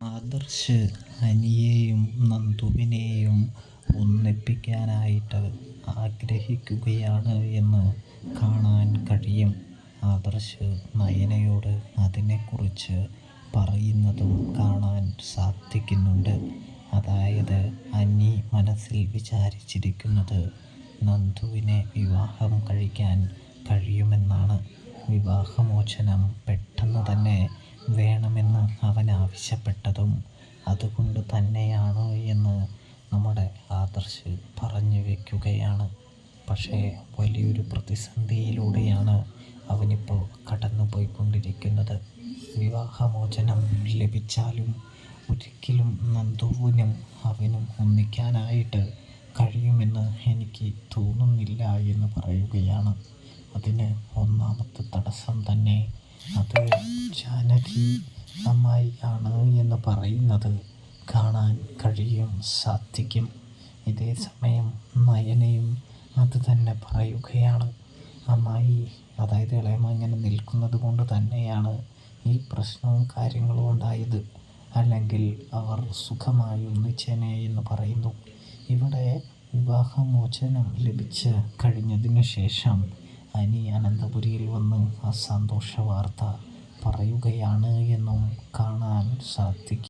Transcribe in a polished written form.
ആദർശ് അനിയെയും നന്ദുവിനെയും ഒന്നിപ്പിക്കാനായിട്ട് ആഗ്രഹിക്കുകയാണ് എന്ന് കാണാൻ കഴിയും. ആദർശ് നയനയോട് അതിനെക്കുറിച്ച് പറയുന്നതും കാണാൻ സാധിക്കുന്നുണ്ട്. അതായത് അനി മനസ്സിൽ വിചാരിച്ചിരിക്കുന്നത് നന്ദുവിനെ വിവാഹം കഴിക്കാൻ കഴിയുമെന്നാണ്. വിവാഹമോചനം പെട്ടെന്ന് തന്നെ വേണമെന്ന് അവൻ ആവശ്യപ്പെട്ടതും അതുകൊണ്ട് തന്നെയാണ് എന്ന് നമ്മുടെ ആദർശ് പറഞ്ഞു വയ്ക്കുകയാണ്. പക്ഷേ വലിയൊരു പ്രതിസന്ധിയിലൂടെയാണ് അവനിപ്പോൾ കടന്നു പോയിക്കൊണ്ടിരിക്കുന്നത്. വിവാഹമോചനം ലഭിച്ചാലും ഒരിക്കലും നന്ദുവിനും അവനും ഒന്നിക്കാനായിട്ട് കഴിയുമെന്ന് എനിക്ക് തോന്നുന്നില്ല എന്ന് പറയുകയാണ്. അതിന് ഒന്നാമത്തെ തടസ്സം തന്നെ അത് ജാനകി അമ്മായിയാണ് എന്ന് പറയുന്നത് കാണാൻ സാധിക്കും. ഇതേ സമയം നയനയും അത് തന്നെ പറയുകയാണ്. അമ്മായി, അതായത് ഇളയമ്മ ഇങ്ങനെ നിൽക്കുന്നത് കൊണ്ട് തന്നെയാണ് ഈ പ്രശ്നവും കാര്യങ്ങളും ഉണ്ടായത്. അല്ലെങ്കിൽ അവർ സുഖമായി ഒന്നിച്ചേനെ എന്ന് പറയുന്നു. ഇവിടെ വിവാഹമോചനം ലഭിച്ച് കഴിഞ്ഞതിന് ശേഷം അനി അനന്തപുരിയിൽ വന്ന് ആ സന്തോഷ വാർത്ത പറയുകയാണ് എന്നും കാണാൻ സാധിക്കും.